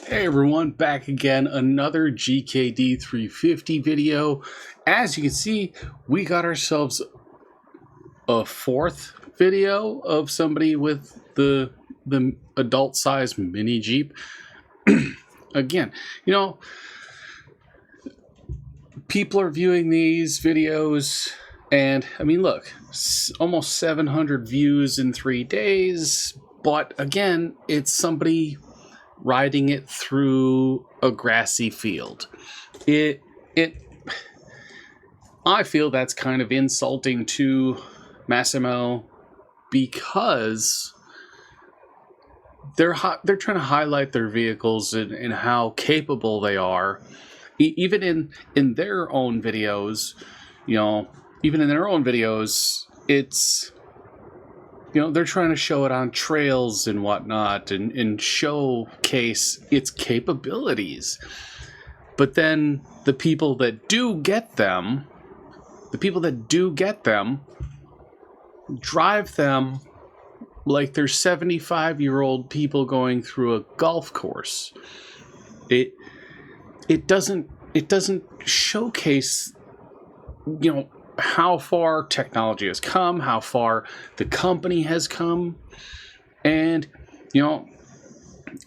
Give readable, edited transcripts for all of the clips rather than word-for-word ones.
Hey everyone, back again, another GKD350 video. As you can see, we got ourselves a fourth video of somebody with the adult size mini Jeep. Again, people are viewing these videos and I mean, look, almost 700 views in 3 days, but again, it's somebody riding it through a grassy field. I feel that's kind of insulting to Massimo because they're trying to highlight their vehicles and how capable they are, even in their own videos. It's they're trying to show it on trails and whatnot and showcase its capabilities. But then the people that do get them, drive them like they're 75-year-old people going through a golf course. It doesn't showcase, how far technology has come, how far the company has come. And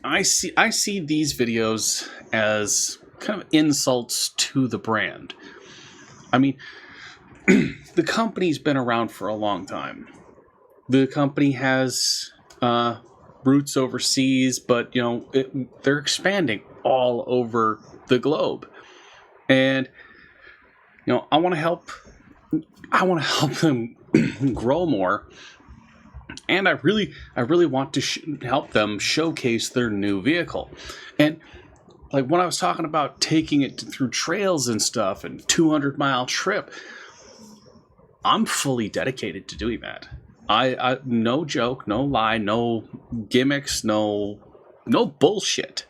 I see these videos as kind of insults to the brand. I mean, the company's been around for a long time. The company has roots overseas, but they're expanding all over the globe. And I want to help them grow more, and I really want to help them showcase their new vehicle. And like when I was talking about taking it through trails and stuff and 200-mile trip, I'm fully dedicated to doing that. I no joke, no lie, no gimmicks, no bullshit.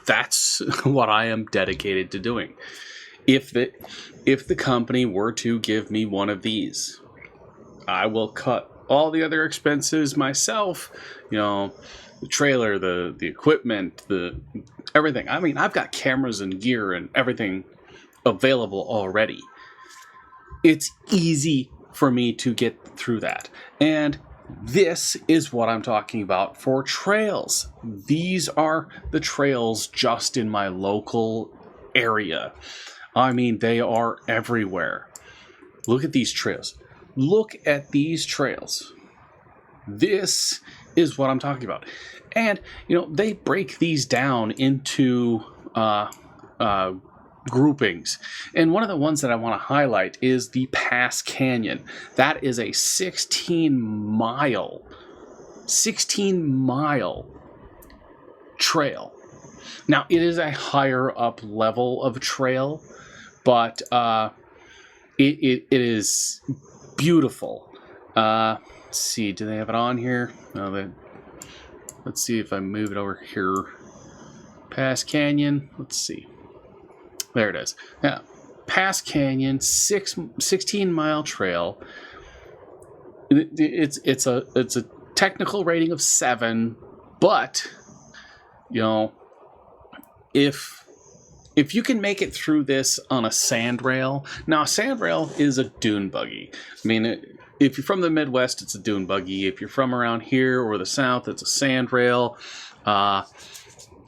That's what I am dedicated to doing. If the company were to give me one of these, I will cut all the other expenses myself. The trailer, the equipment, the everything. I mean, I've got cameras and gear and everything available already. It's easy for me to get through that. And this is what I'm talking about for trails. These are the trails just in my local area. I mean, they are everywhere. Look at these trails. This is what I'm talking about. And, they break these down into groupings. And one of the ones that I want to highlight is the Pass Canyon. That is a 16-mile trail. Now, it is a higher up level of trail, but it is beautiful. Let's see, do they have it on here? No, let's see if I move it over here. Pass Canyon. Let's see. There it is. Yeah, Pass Canyon, 16-mile trail. It's a technical rating of 7, but if you can make it through this on a sand rail. Now, a sand rail is a dune buggy. I mean, if you're from the Midwest, it's a dune buggy. If you're from around here or the South, it's a sand rail.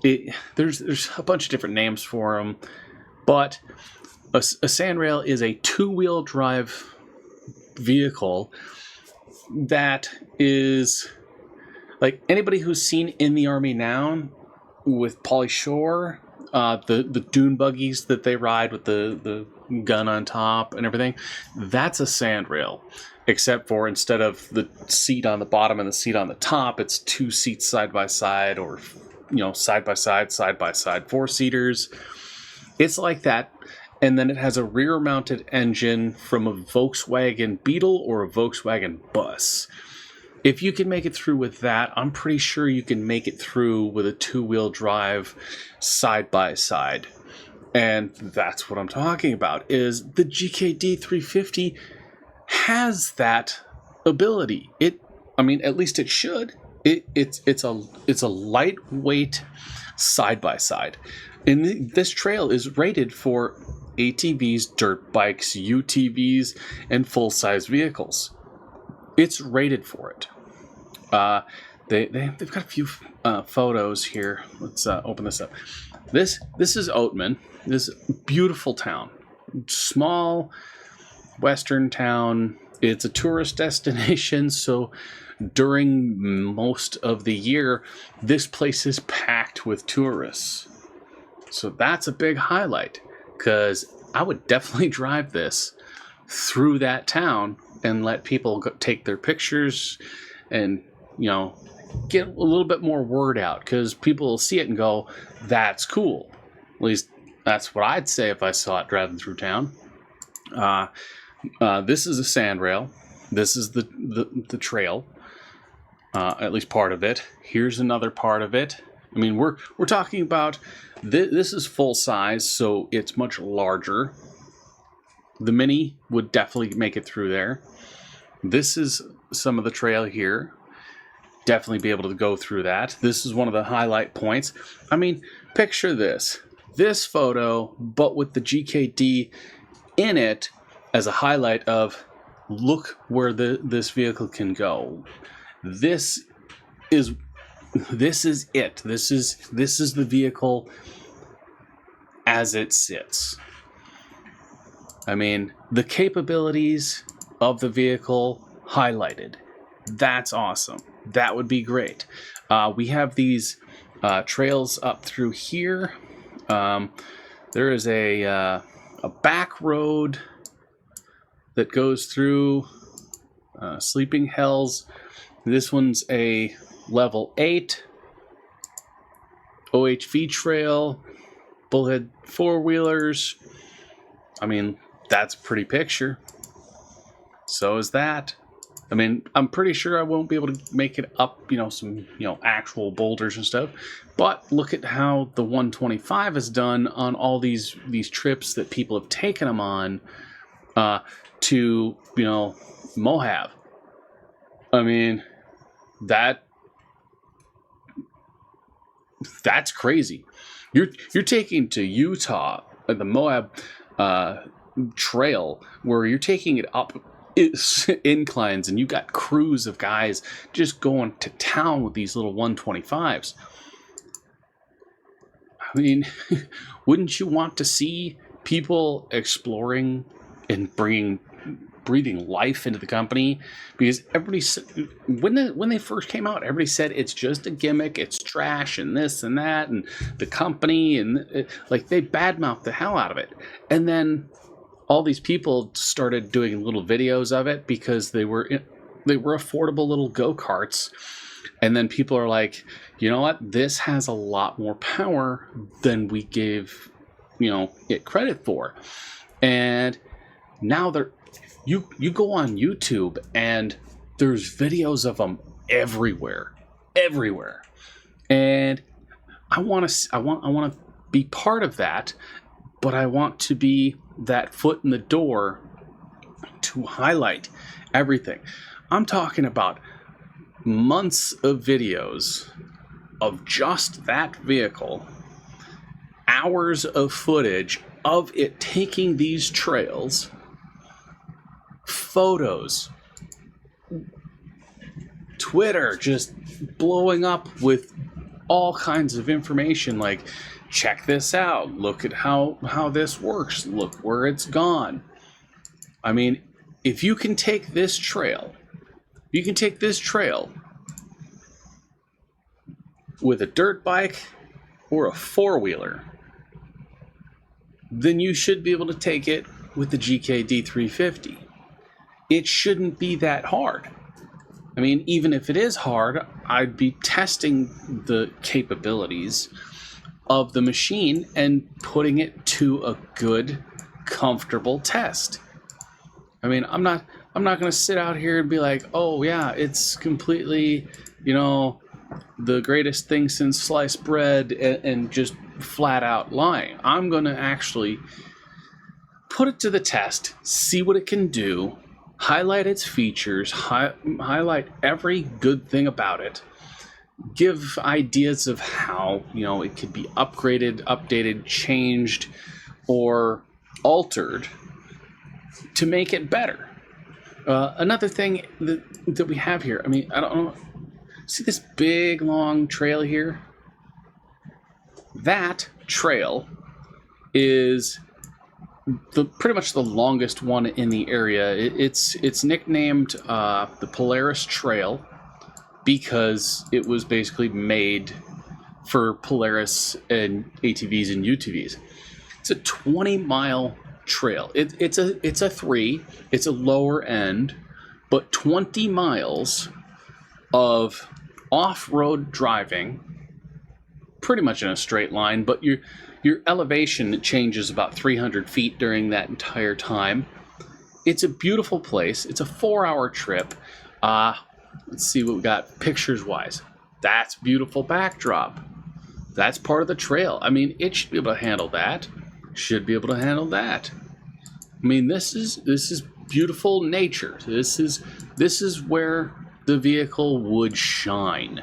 There's a bunch of different names for them. But a sand rail is a 2-wheel drive vehicle that is like anybody who's seen In the Army Now with Pauly Shore, the dune buggies that they ride with the gun on top and everything. That's a sand rail, except for instead of the seat on the bottom and the seat on the top, it's 2 seats side by side, or side by side, 4-seaters. It's like that, and then it has a rear-mounted engine from a Volkswagen Beetle or a Volkswagen Bus. If you can make it through with that, I'm pretty sure you can make it through with a 2-wheel drive side-by-side. And that's what I'm talking about, is the GKD350 has that ability. At least it should. It's a lightweight side by side, and this trail is rated for ATVs, dirt bikes, UTVs, and full size vehicles. It's rated for it. They've got a few photos here. Let's open this up. This is Oatman. This beautiful town, small western town. It's a tourist destination, so during most of the year, this place is packed with tourists. So that's a big highlight, because I would definitely drive this through that town and let people take their pictures and, get a little bit more word out, because people will see it and go, that's cool. At least that's what I'd say if I saw it driving through town. This is a sand rail. This is the trail, at least part of it. Here's another part of it. I mean, we're talking about this is full size, so it's much larger. The Mini would definitely make it through there. This is some of the trail here. Definitely be able to go through that. This is one of the highlight points. I mean, picture this photo, but with the GKD in it as a highlight of, look where this vehicle can go. This is it. This is the vehicle as it sits. I mean, the capabilities of the vehicle highlighted. That's awesome. That would be great. We have these trails up through here. There is a back road that goes through Sleeping Hells. This one's a level 8 OHV trail, bullhead four-wheelers. I mean, that's a pretty picture. So is that. I mean, I'm pretty sure I won't be able to make it up, some, actual boulders and stuff. But look at how the 125 is done on all these trips that people have taken them on to, Moab. I mean, that's crazy. You're taking to Utah, the Moab trail, where you're taking it up inclines, and you got crews of guys just going to town with these little 125s. I mean, wouldn't you want to see people exploring and breathing life into the company? Because everybody, when they first came out, everybody said it's just a gimmick, it's trash, and this and that, and the company, and they badmouthed the hell out of it. And then all these people started doing little videos of it because they were affordable little go-karts. And then people are like, you know what? This has a lot more power than we gave, it credit for. And now you go on YouTube and there's videos of them everywhere. And I want to be part of that, but I want to be that foot in the door to highlight everything. I'm talking about months of videos of just that vehicle, hours of footage of it taking these trails, photos, Twitter just blowing up with all kinds of information like, check this out, look at how this works, look where it's gone. I mean, if you can take this trail with a dirt bike or a four-wheeler, then you should be able to take it with the GKD350. It shouldn't be that hard. I mean, even if it is hard, I'd be testing the capabilities of the machine and putting it to a good, comfortable test. I mean, I'm not going to sit out here and be like, oh yeah, it's completely, the greatest thing since sliced bread, and just flat out lying. I'm going to actually put it to the test, see what it can do, highlight its features, highlight every good thing about it, give ideas of how, you know, it could be upgraded, updated, changed, or altered to make it better. Another thing that we have here, I mean, I don't know, see this big long trail here? That trail is pretty much the longest one in the area. It's nicknamed the Polaris Trail because it was basically made for Polaris and ATVs and UTVs. It's a 20-mile trail. It's a 3. It's a lower end, but 20 miles of off-road driving, pretty much in a straight line, but your elevation changes about 300 feet during that entire time. It's a beautiful place. It's a 4-hour trip. Let's see what we got pictures-wise. That's beautiful backdrop. That's part of the trail. I mean, it should be able to handle that. Should be able to handle that. I mean, this is beautiful nature. This is where the vehicle would shine.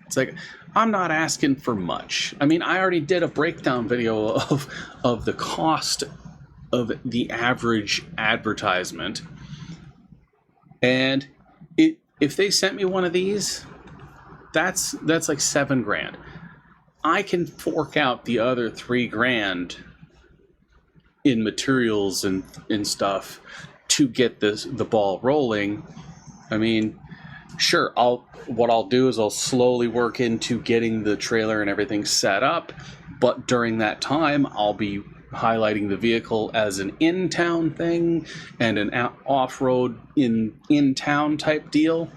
It's like, I'm not asking for much. I mean, I already did a breakdown video of the cost of the average advertisement. And if they sent me one of these, that's like $7,000. I can fork out the other $3,000 in materials and stuff to get the ball rolling. I mean, sure, what I'll do is I'll slowly work into getting the trailer and everything set up, but during that time I'll be highlighting the vehicle as an in-town thing and an off-road in-town type deal.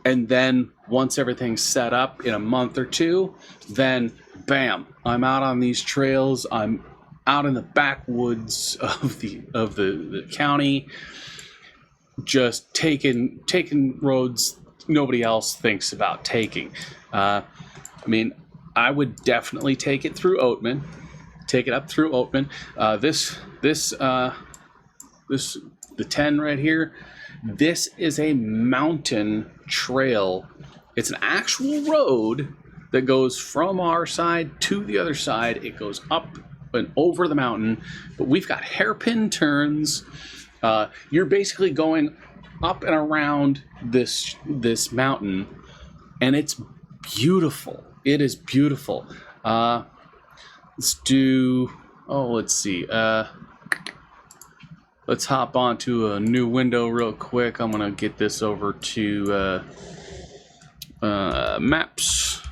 And then once everything's set up in a month or two, then bam, I'm out on these trails. I'm out in the backwoods of the county, just taking roads nobody else thinks about taking. I mean, I would definitely take it through Oatman. Take it up through Oatman. The 10 right here. This is a mountain trail. It's an actual road that goes from our side to the other side. It goes up and over the mountain, but we've got hairpin turns. You're basically going up and around this mountain, and it's beautiful. It is beautiful. Let's see. Let's hop onto a new window real quick. I'm gonna get this over to maps.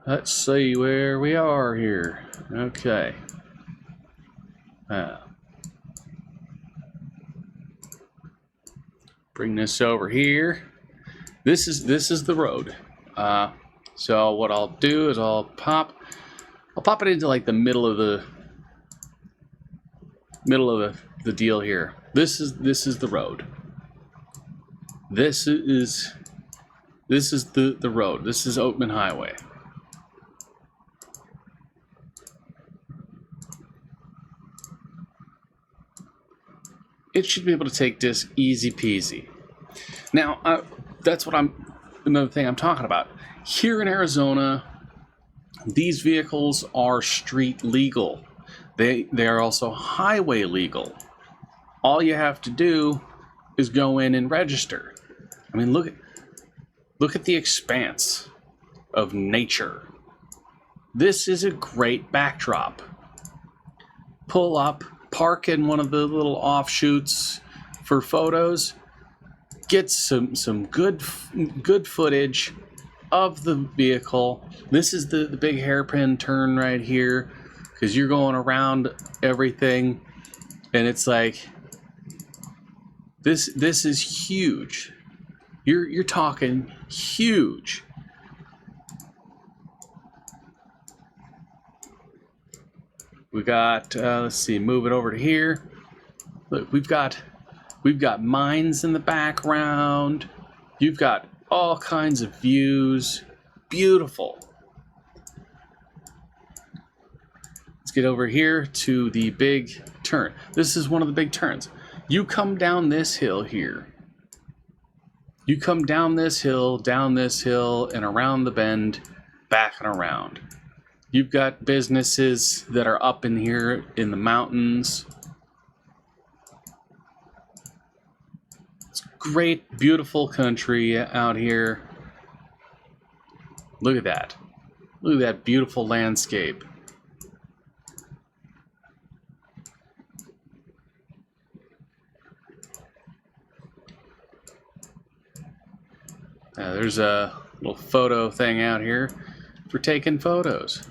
Let's see where we are here. Okay. Bring this over here. This is the road. So what I'll do is I'll pop it into like the middle of the deal here. This is the road. This is the road. This is Oatman Highway. It should be able to take this easy peasy. Now, that's what another thing I'm talking about. Here in Arizona, these vehicles are street legal. They are also highway legal. All you have to do is go in and register. I mean, look at the expanse of nature. This is a great backdrop. Pull up, park in one of the little offshoots for photos. Get some good footage of the vehicle. This is the big hairpin turn right here, because you're going around everything, and it's like this is huge. You're talking huge. We got let's see, move it over to here. Look, we've got mines in the background. You've got all kinds of views. Beautiful. Let's get over here to the big turn. This is one of the big turns. You come down this hill here. You come down this hill, and around the bend, back and around. You've got businesses that are up in here in the mountains. It's great, beautiful country out here. Look at that. Look at that beautiful landscape. There's a little photo thing out here for taking photos.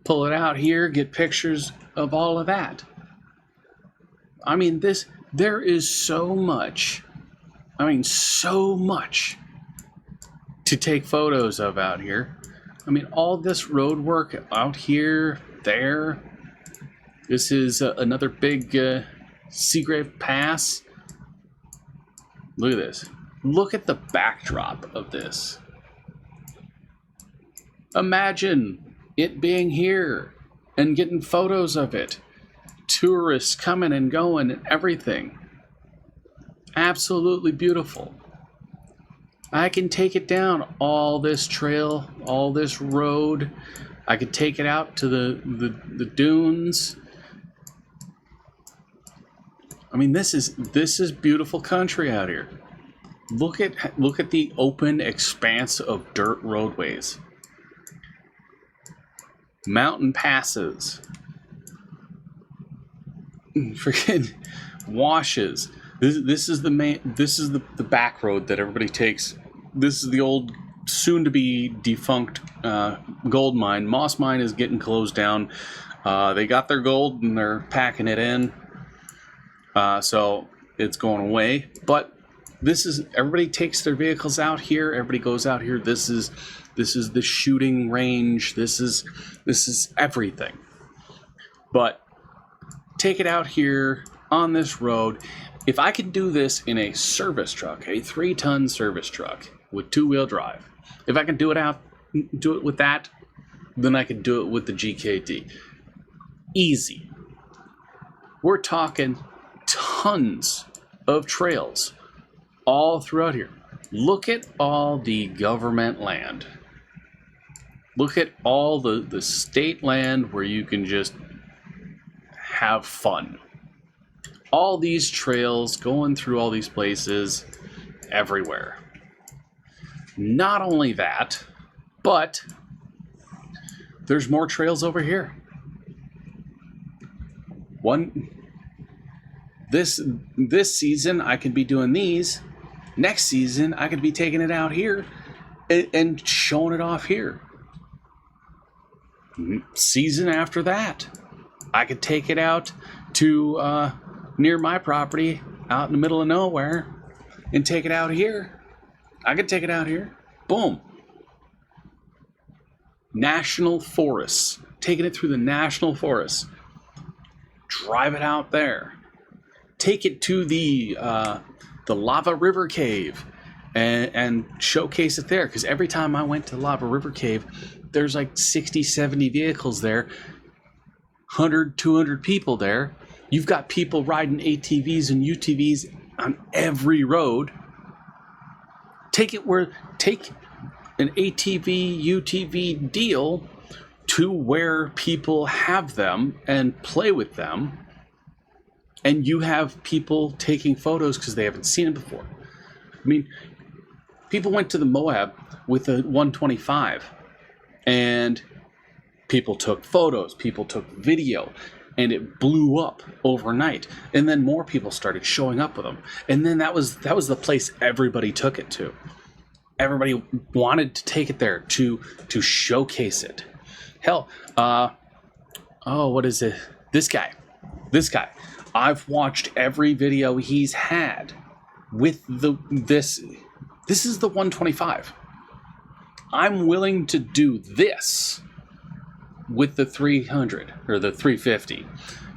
Pull it out here, get pictures of all of that. I mean, there is so much, so much to take photos of out here. I mean, all this road work out here, there. This is another big Seagrave Pass. Look at this. Look at the backdrop of this. Imagine it being here and getting photos of it. Tourists coming and going and everything. Absolutely beautiful. I can take it down all this trail, all this road. I could take it out to the dunes. I mean, this is beautiful country out here. Look at the open expanse of dirt roadways. Mountain passes. Freaking washes. This is the back road that everybody takes. This is the old soon to be defunct gold mine. Moss Mine is getting closed down. They got their gold and they're packing it in. So it's going away. But everybody takes their vehicles out here. Everybody goes out here. This is the shooting range. This is everything. But take it out here on this road. If I could do this in a service truck, a 3-ton service truck with 2-wheel drive, if I can do it with that, then I could do it with the GKD. Easy. We're talking tons of trails all throughout here. Look at all the government land. Look at all the state land where you can just have fun. All these trails going through all these places everywhere. Not only that, but there's more trails over here. This season I could be doing these. Next season I could be taking it out here and showing it off here. Season after that, I could take it out to near my property out in the middle of nowhere and take it out here. I could take it out here. Boom. National forests. Taking it through the national forests. Drive it out there. Take it to the Lava River Cave and showcase it there. Because every time I went to Lava River Cave, there's like 60, 70 vehicles there. 100, 200 people there. You've got people riding ATVs and UTVs on every road. Take an ATV, UTV deal to where people have them and play with them. And you have people taking photos because they haven't seen it before. I mean, people went to the Moab with a 125 and people took photos, people took video, and it blew up overnight. And then more people started showing up with them. And then that was the place everybody took it to. Everybody wanted to take it there to showcase it. Hell, what is it? This guy. I've watched every video he's had with this. This is the 125. I'm willing to do this with the 300 or the 350.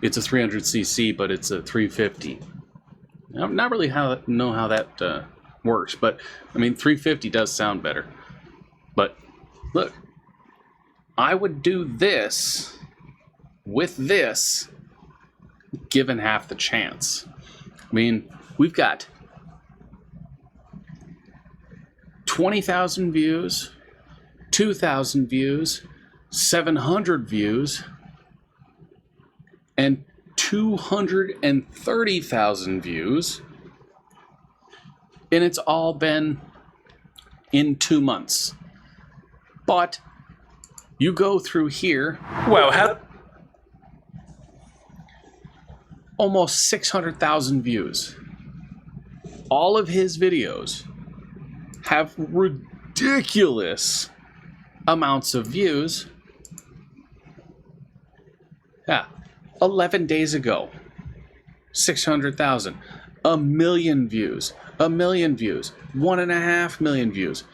It's a 300cc, but it's a 350. I'm not really know how that works, but I mean 350 does sound better. But look, I would do this with this given half the chance. I mean, we've got 20,000 views, 2,000 views, 700 views, and 230,000 views. And it's all been in 2 months. But you go through here. Well, almost 600,000 views. All of his videos have ridiculous amounts of views. Yeah, 11 days ago, 600,000, a million views, 1.5 million views,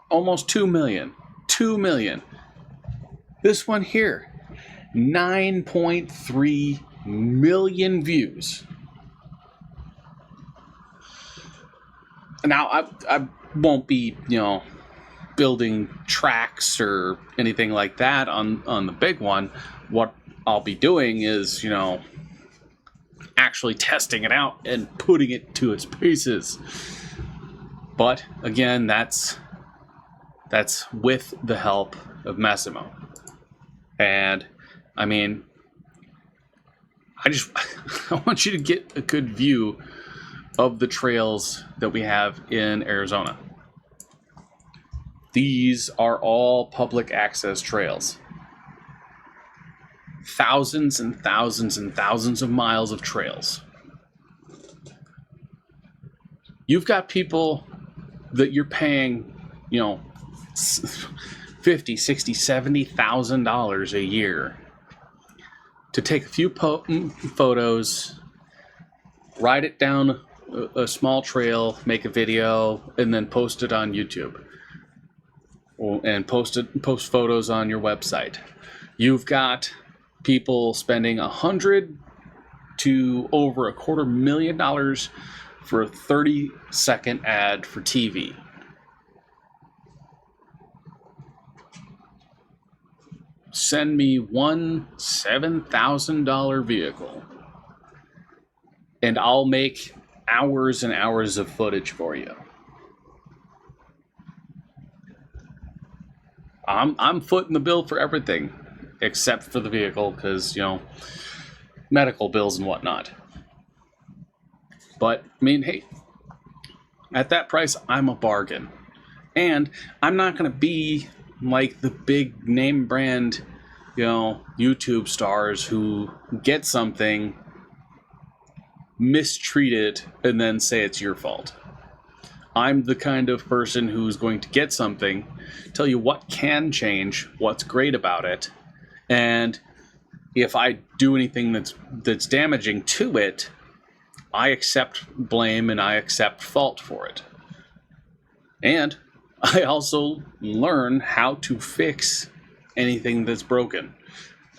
almost 2 million, 2 million. This one here, 9.3 million views. Now, I won't be, building tracks or anything like that on the big one. What I'll be doing is, actually testing it out and putting it to its paces. But again, that's with the help of Massimo. And I mean, I want you to get a good view of the trails that we have in Arizona. These are all public access trails. Thousands and thousands and thousands of miles of trails. You've got people that you're paying, $50,000, $60,000, $70,000 a year to take a few photos, ride it down a small trail, make a video, and then post it on YouTube. And post photos on your website. You've got people spending $100,000 to over $250,000 for a 30-second ad for TV. Send me one $7,000 vehicle, and I'll make hours and hours of footage for you. I'm footing the bill for everything except for the vehicle, because medical bills and whatnot. But I mean, hey, at that price, I'm a bargain. And I'm not going to be like the big name brand, YouTube stars who get something, mistreat it, and then say it's your fault. I'm the kind of person who's going to get something, tell you what can change, what's great about it, and if I do anything that's damaging to it, I accept blame and I accept fault for it. And I also learn how to fix anything that's broken.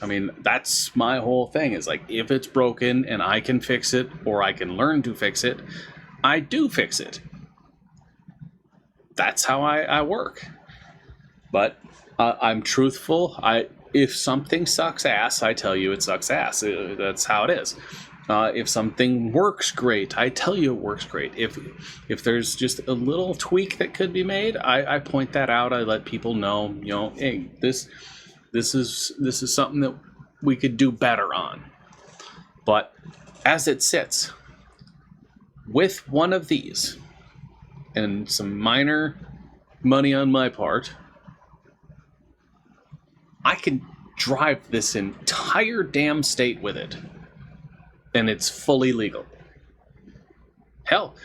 I mean, that's my whole thing, is like, if it's broken and I can fix it, or I can learn to fix it, I do fix it. That's how I work. But I'm truthful. If something sucks ass, I tell you it sucks ass. That's how it is. If something works great, I tell you it works great. If there's just a little tweak that could be made, I point that out. I let people know, hey, this is something that we could do better on. But as it sits, with one of these and some minor money on my part, I can drive this entire damn state with it, and it's fully legal. Hell,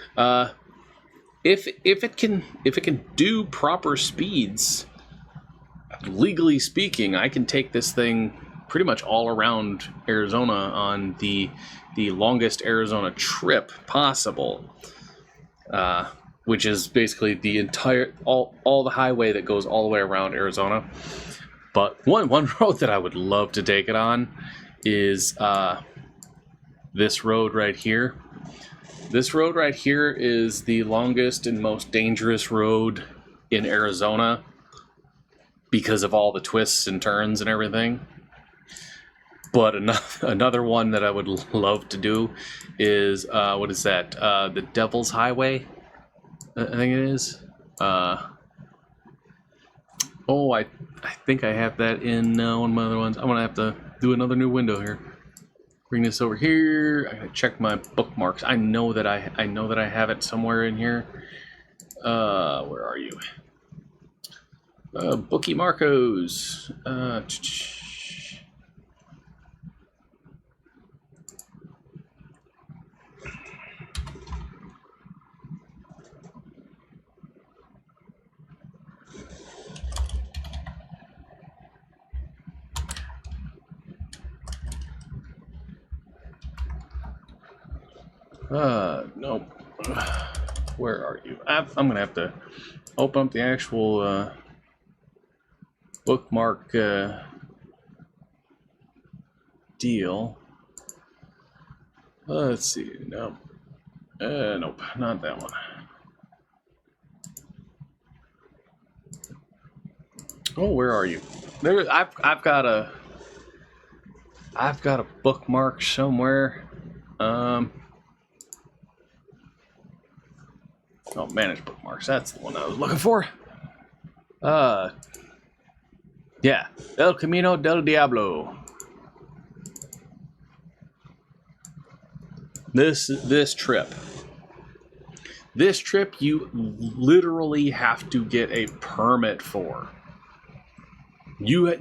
if it can do proper speeds, legally speaking, I can take this thing pretty much all around Arizona on the longest Arizona trip possible, which is basically the entire all the highway that goes all the way around Arizona. But one road that I would love to take it on is this road right here. This road right here is the longest and most dangerous road in Arizona because of all the twists and turns and everything. But another one that I would love to do is what is that? The Devil's Highway, I think it is. Oh, I think I have that in one of my other ones. I'm gonna have to do another new window here. Bring this over here. I gotta check my bookmarks. I know that I have it somewhere in here. Where are you? Bookie Marcos. Nope. Where are you? I'm gonna have to open up the actual bookmark deal. Let's see. No. Nope, not that one. Oh, where are you? There. I've got a bookmark somewhere. Oh, manage bookmarks. That's the one I was looking for. Yeah, El Camino del Diablo. This trip. This trip you literally have to get a permit for. You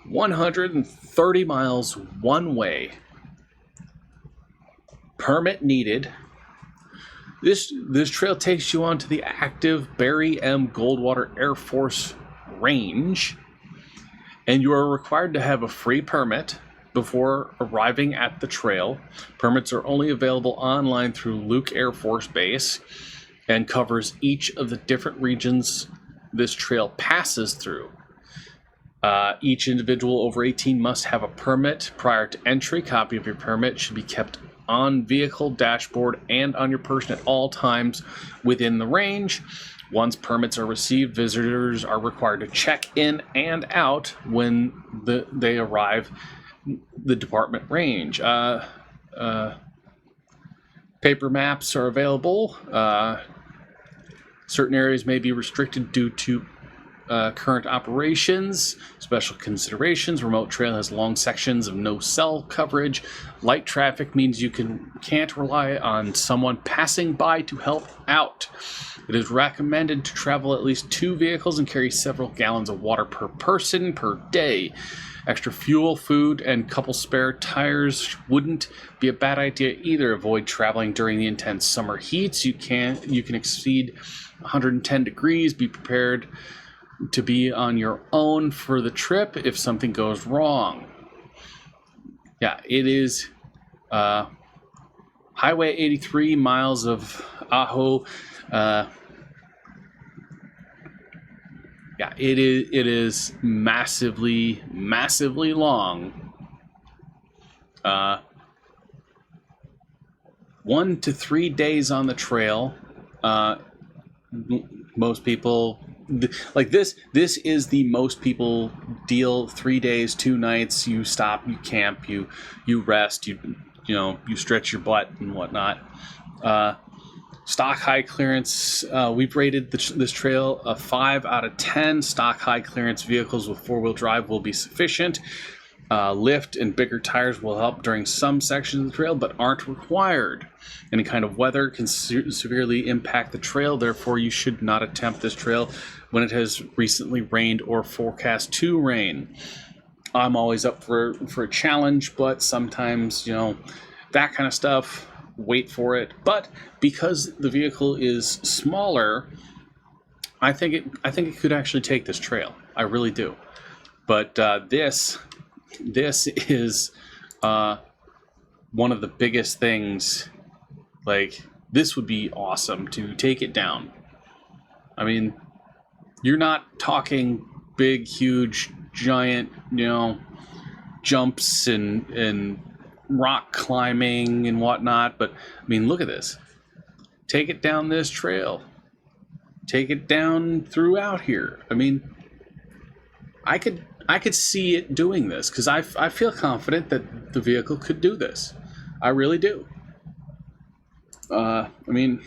130 miles one way. Permit needed. This trail takes you onto the active Barry M. Goldwater Air Force Range, and you are required to have a free permit before arriving at the trail. Permits are only available online through Luke Air Force Base and covers each of the different regions this trail passes through. Each individual over 18 must have a permit prior to entry. Copy of your permit should be kept on vehicle dashboard and on your person at all times within the range. Once permits are received, visitors are required to check in and out when they arrive the department range. Paper maps are available. Certain areas may be restricted due to current operations. Special considerations: remote trail has long sections of no cell coverage. Light traffic means you can't rely on someone passing by to help out. It is recommended to travel at least 2 vehicles and carry several gallons of water per person per day. Extra fuel, food, and couple spare tires wouldn't be a bad idea either. Avoid traveling during the intense summer heats. You can exceed 110 degrees. Be prepared to be on your own for the trip if something goes wrong. Yeah, it is Highway 83, miles of Ajo. Yeah, it is massively long. 1 to 3 days on the trail. Most people like this is the most people deal. 3 days, 2 nights. You stop, you camp, you rest, you stretch your butt and whatnot. Stock high clearance. We've rated this trail a 5 out of 10. Stock high clearance vehicles with 4-wheel drive will be sufficient. Lift and bigger tires will help during some sections of the trail, but aren't required. Any kind of weather can severely impact the trail. Therefore, you should not attempt this trail when it has recently rained or forecast to rain. I'm always up for a challenge, but sometimes, that kind of stuff, wait for it. But because the vehicle is smaller, I think it could actually take this trail. I really do. But this is one of the biggest things. Like, this would be awesome to take it down. I mean, you're not talking big, huge, giant, jumps and rock climbing and whatnot. But, I mean, look at this. Take it down this trail. Take it down throughout here. I mean, I could I could see it doing this because I feel confident that the vehicle could do this. I really do. I mean,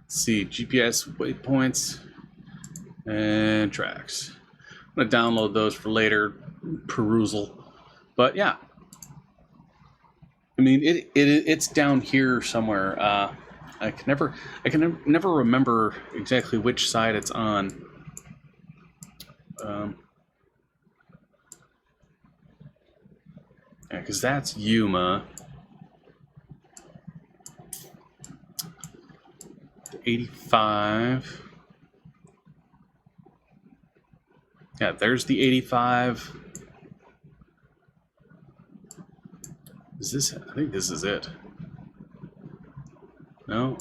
let's see, GPS waypoints and tracks. I'm gonna download those for later perusal. But yeah, I mean, it's down here somewhere. I can never remember exactly which side it's on. Yeah, because that's Yuma. 85. Yeah, there's the 85. Is this? I think this is it. No.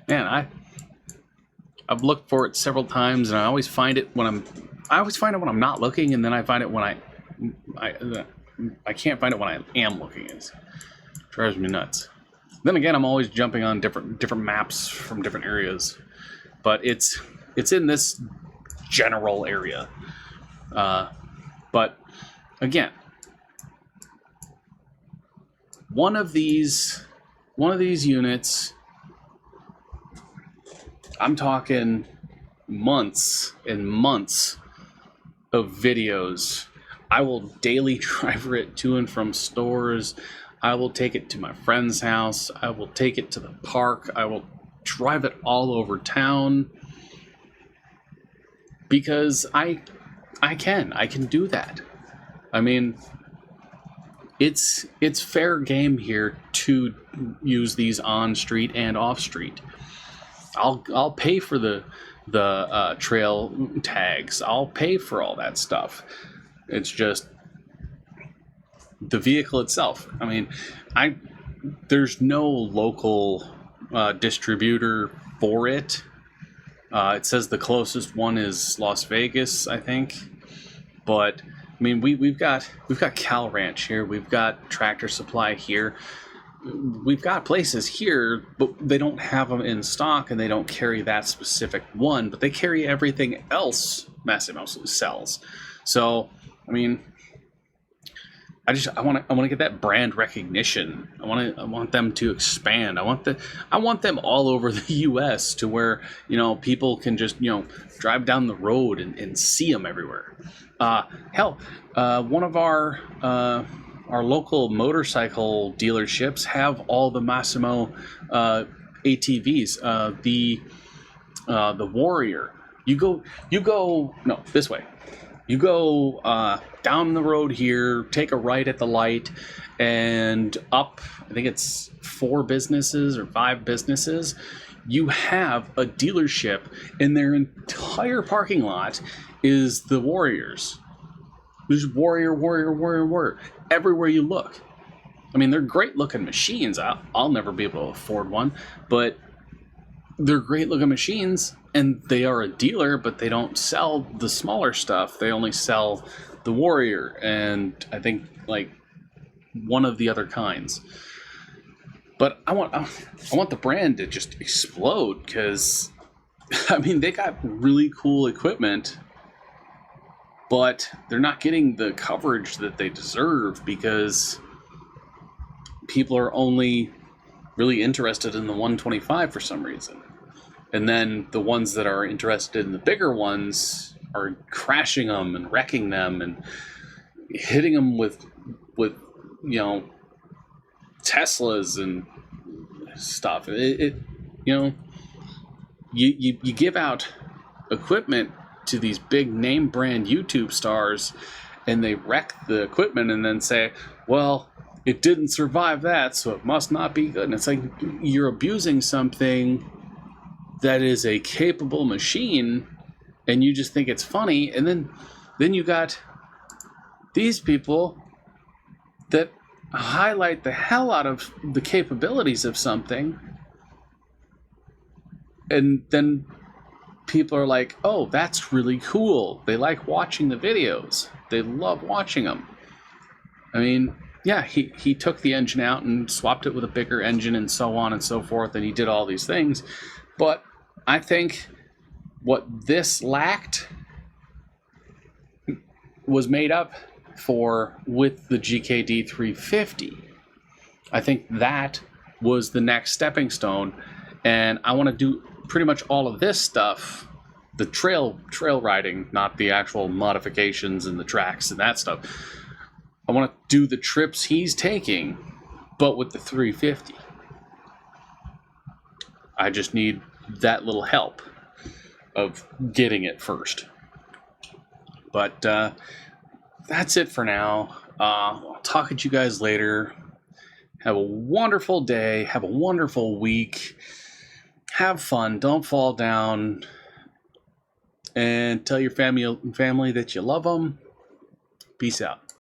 Man, I've looked for it several times, and I always find it when I'm not looking, and then I find it when I can't find it when I am looking. It drives me nuts. Then again, I'm always jumping on different maps from different areas, but it's in this general area. But again, one of these units, I'm talking months and months of videos. I will daily driver it to and from stores. I will take it to my friend's house. I will take it to the park. I will drive it all over town because I can do that. I mean, it's fair game here to use these on street and off street. I'll pay for the trail tags. I'll pay for all that stuff. It's just the vehicle itself. I mean, there's no local distributor for it. It says the closest one is Las Vegas, I think. But I mean, we've got Cal Ranch here. We've got Tractor Supply here. We've got places here, but they don't have them in stock, and they don't carry that specific one. But they carry everything else Massimo sells. So, I mean, I want to get that brand recognition. I want them to expand. I want them all over the U.S. to where, you know, people can just, you know, drive down the road and see them everywhere. Hell, one of our local motorcycle dealerships have all the Massimo ATVs. The Warrior. You go no, this way. You go down the road here, take a right at the light, and up, I think it's 4 businesses or 5 businesses, you have a dealership, and their entire parking lot is the Warriors. There's Warrior. Everywhere you look. I mean, they're great looking machines. I'll never be able to afford one, but they're great looking machines, and they are a dealer, but they don't sell the smaller stuff. They only sell the Warrior, and I think like one of the other kinds. But I want the brand to just explode, because I mean, they got really cool equipment, but they're not getting the coverage that they deserve because people are only really interested in the 125 for some reason. And then the ones that are interested in the bigger ones are crashing them and wrecking them and hitting them with you know, Teslas and stuff. You know, you give out equipment to these big name brand YouTube stars, and they wreck the equipment and then say, well, it didn't survive that, so it must not be good. And it's like, you're abusing something that is a capable machine, and you just think it's funny. And then you got these people that highlight the hell out of the capabilities of something, and then people are like, oh, that's really cool. They like watching the videos. They love watching them. I mean, yeah, he took the engine out and swapped it with a bigger engine and so on and so forth, and he did all these things. But I think what this lacked was made up for with the GKD350. I think that was the next stepping stone, and I want to do pretty much all of this stuff, the trail riding, not the actual modifications and the tracks and that stuff. I want to do the trips he's taking, but with the 350. I just need that little help of getting it first. But that's it for now. I'll talk to you guys later. Have a wonderful day. Have a wonderful week. Have fun. Don't fall down. And tell your family that you love them. Peace out.